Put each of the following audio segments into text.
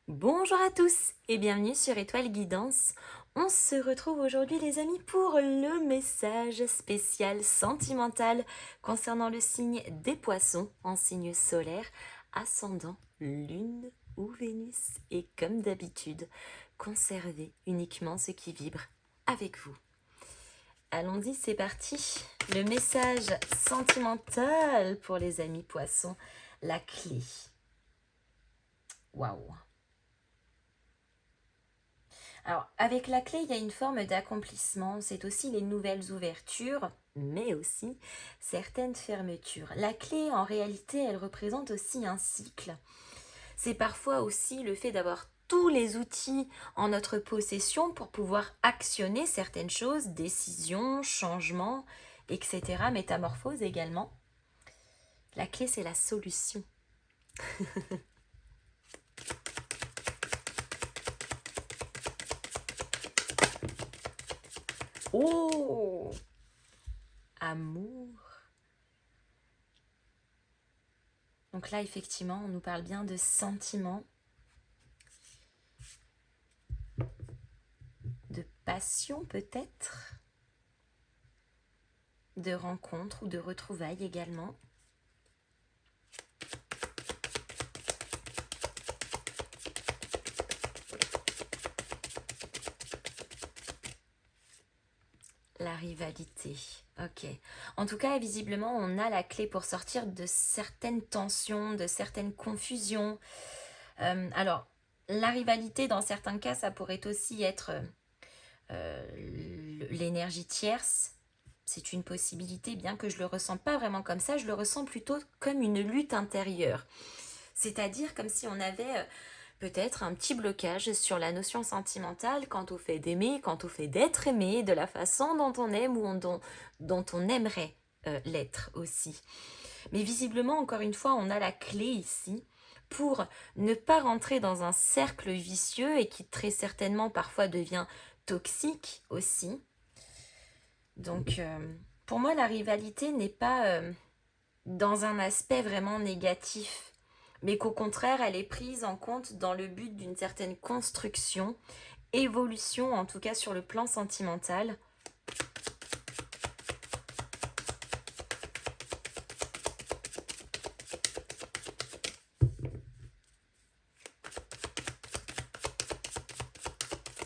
Bonjour à tous et bienvenue sur Étoile Guidance. On se retrouve aujourd'hui les amis pour le message spécial sentimental concernant le signe des poissons en signe solaire, ascendant Lune ou Vénus. Et comme d'habitude, conservez uniquement ce qui vibre avec vous. Allons-y, c'est parti. Le message sentimental pour les amis poissons, la clé. Waouh! Alors, avec la clé, il y a une forme d'accomplissement. C'est aussi les nouvelles ouvertures, mais aussi certaines fermetures. La clé, en réalité, elle représente aussi un cycle. C'est parfois aussi le fait d'avoir tous les outils en notre possession pour pouvoir actionner certaines choses, décisions, changements, etc. Métamorphose également. La clé, c'est la solution. Oh! Amour. Donc là, effectivement, on nous parle bien de sentiments, de passion peut-être, de rencontres ou de retrouvailles également. La rivalité, ok. En tout cas, visiblement, on a la clé pour sortir de certaines tensions, de certaines confusions. Alors, la rivalité, dans certains cas, ça pourrait aussi être l'énergie tierce. C'est une possibilité, bien que je ne le ressens pas vraiment comme ça, je le ressens plutôt comme une lutte intérieure. C'est-à-dire comme si on avait peut-être un petit blocage sur la notion sentimentale quant au fait d'aimer, quant au fait d'être aimé, de la façon dont on aime ou dont on aimerait l'être aussi. Mais visiblement, encore une fois, on a la clé ici pour ne pas rentrer dans un cercle vicieux et qui très certainement parfois devient toxique aussi. Donc, pour moi, la rivalité n'est pas dans un aspect vraiment négatif, mais qu'au contraire, elle est prise en compte dans le but d'une certaine construction, évolution, en tout cas sur le plan sentimental.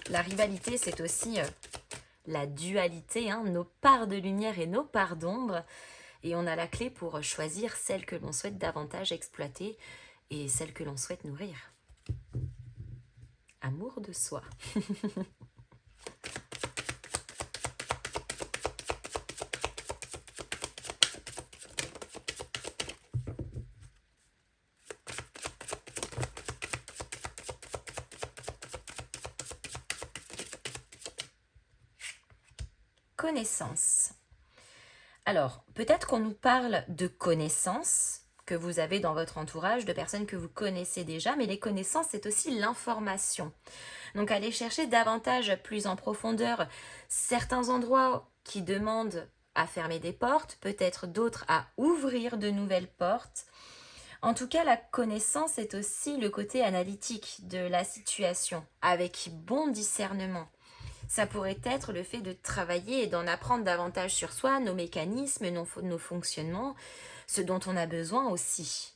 La rivalité, c'est aussi la dualité, hein, nos parts de lumière et nos parts d'ombre. Et on a la clé pour choisir celle que l'on souhaite davantage exploiter et celle que l'on souhaite nourrir. Amour de soi. Connaissance. Alors, peut-être qu'on nous parle de connaissances que vous avez dans votre entourage, de personnes que vous connaissez déjà, mais les connaissances, c'est aussi l'information. Donc, aller chercher davantage, plus en profondeur, certains endroits qui demandent à fermer des portes, peut-être d'autres à ouvrir de nouvelles portes. En tout cas, la connaissance est aussi le côté analytique de la situation, avec bon discernement. Ça pourrait être le fait de travailler et d'en apprendre davantage sur soi, nos mécanismes, nos fonctionnements, ce dont on a besoin aussi.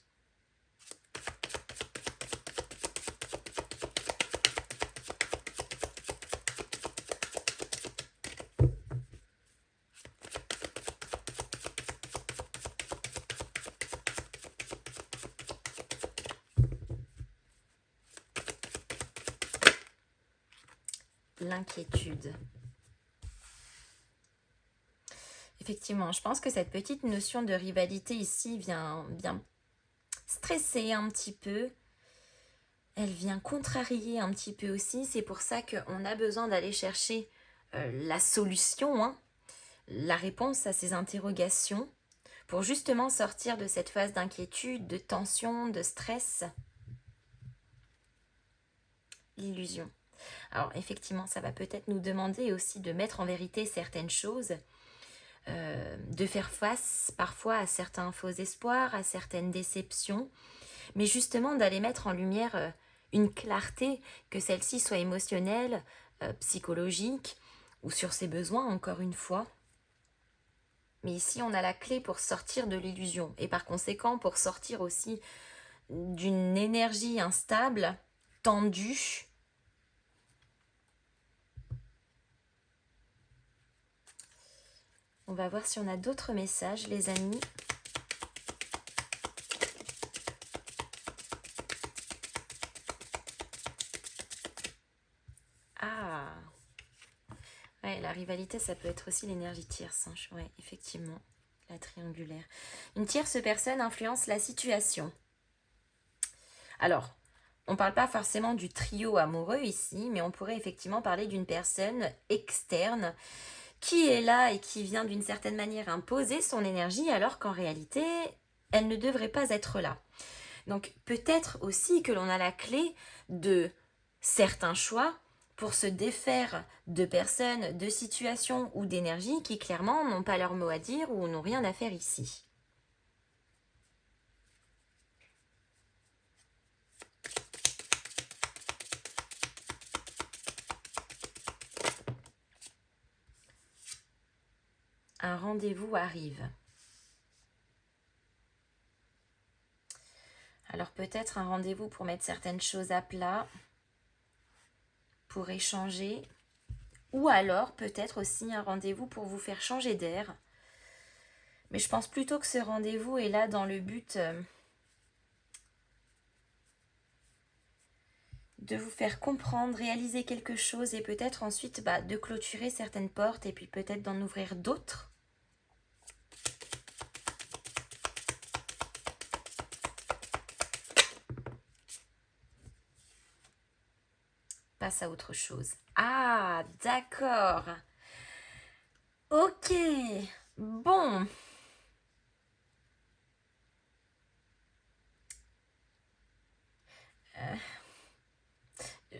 L'inquiétude. Effectivement, je pense que cette petite notion de rivalité ici vient stresser un petit peu. Elle vient contrarier un petit peu aussi. C'est pour ça qu'on a besoin d'aller chercher la solution, hein, la réponse à ces interrogations, pour justement sortir de cette phase d'inquiétude, de tension, de stress. L'illusion. Alors effectivement, ça va peut-être nous demander aussi de mettre en vérité certaines choses, de faire face parfois à certains faux espoirs, à certaines déceptions, mais justement d'aller mettre en lumière une clarté, que celle-ci soit émotionnelle, psychologique, ou sur ses besoins, encore une fois. Mais ici, on a la clé pour sortir de l'illusion, et par conséquent, pour sortir aussi d'une énergie instable, tendue. On va voir si on a d'autres messages, les amis. Ah, ouais, la rivalité, ça peut être aussi l'énergie tierce. Hein. Ouais, effectivement, la triangulaire. Une tierce personne influence la situation. Alors, on ne parle pas forcément du trio amoureux ici, mais on pourrait effectivement parler d'une personne externe qui est là et qui vient d'une certaine manière imposer son énergie alors qu'en réalité, elle ne devrait pas être là. Donc peut-être aussi que l'on a la clé de certains choix pour se défaire de personnes, de situations ou d'énergies qui clairement n'ont pas leur mot à dire ou n'ont rien à faire ici. Un rendez-vous arrive. Alors peut-être un rendez-vous pour mettre certaines choses à plat, pour échanger, ou alors peut-être aussi un rendez-vous pour vous faire changer d'air. Mais je pense plutôt que ce rendez-vous est là dans le but de vous faire comprendre, réaliser quelque chose et peut-être ensuite de clôturer certaines portes et puis peut-être d'en ouvrir d'autres. Passe à autre chose. Ah, d'accord. Ok. Bon.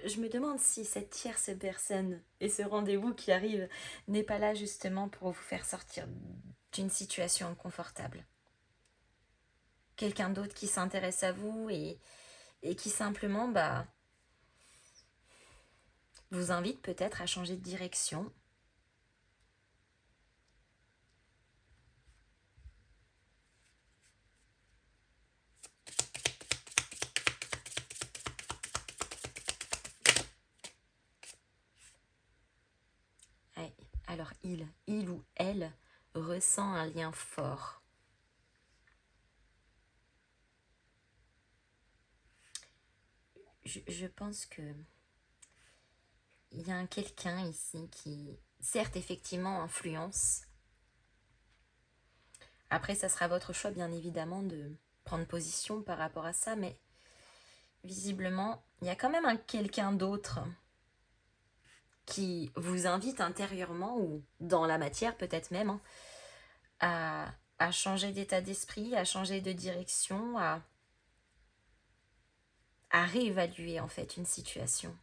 Je me demande si cette tierce personne et ce rendez-vous qui arrive n'est pas là justement pour vous faire sortir d'une situation inconfortable. Quelqu'un d'autre qui s'intéresse à vous et qui simplement vous invite peut-être à changer de direction. Ouais. Alors il ou elle ressent un lien fort. Je pense que il y a quelqu'un ici qui, certes, effectivement, influence. Après, ça sera votre choix, bien évidemment, de prendre position par rapport à ça, mais visiblement, il y a quand même un quelqu'un d'autre qui vous invite intérieurement, ou dans la matière peut-être même, à changer d'état d'esprit, à changer de direction, à réévaluer en fait une situation.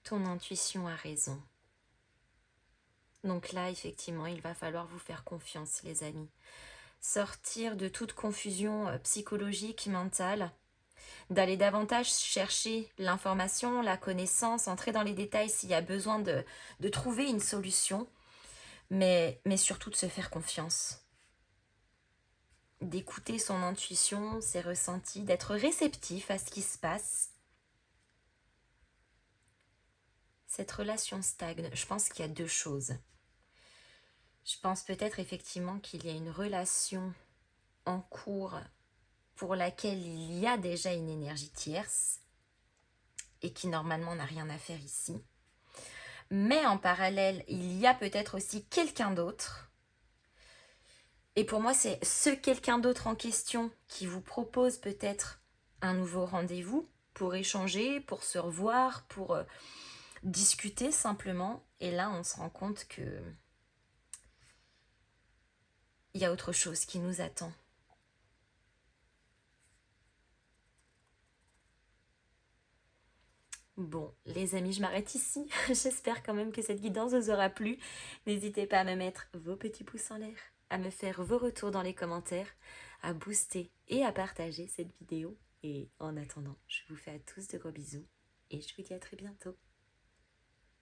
Ton intuition a raison. Donc là, effectivement, il va falloir vous faire confiance, les amis. Sortir de toute confusion psychologique, mentale, d'aller davantage chercher l'information, la connaissance, entrer dans les détails s'il y a besoin de trouver une solution, mais surtout de se faire confiance. D'écouter son intuition, ses ressentis, d'être réceptif à ce qui se passe. Cette relation stagne. Je pense qu'il y a deux choses. Je pense peut-être effectivement qu'il y a une relation en cours pour laquelle il y a déjà une énergie tierce et qui normalement n'a rien à faire ici. Mais en parallèle, il y a peut-être aussi quelqu'un d'autre. Et pour moi, c'est ce quelqu'un d'autre en question qui vous propose peut-être un nouveau rendez-vous pour échanger, pour se revoir, pour discuter simplement. Et là, on se rend compte que il y a autre chose qui nous attend. Bon, les amis, je m'arrête ici. J'espère quand même que cette guidance vous aura plu. N'hésitez pas à me mettre vos petits pouces en l'air, à me faire vos retours dans les commentaires, à booster et à partager cette vidéo. Et en attendant, je vous fais à tous de gros bisous et je vous dis à très bientôt.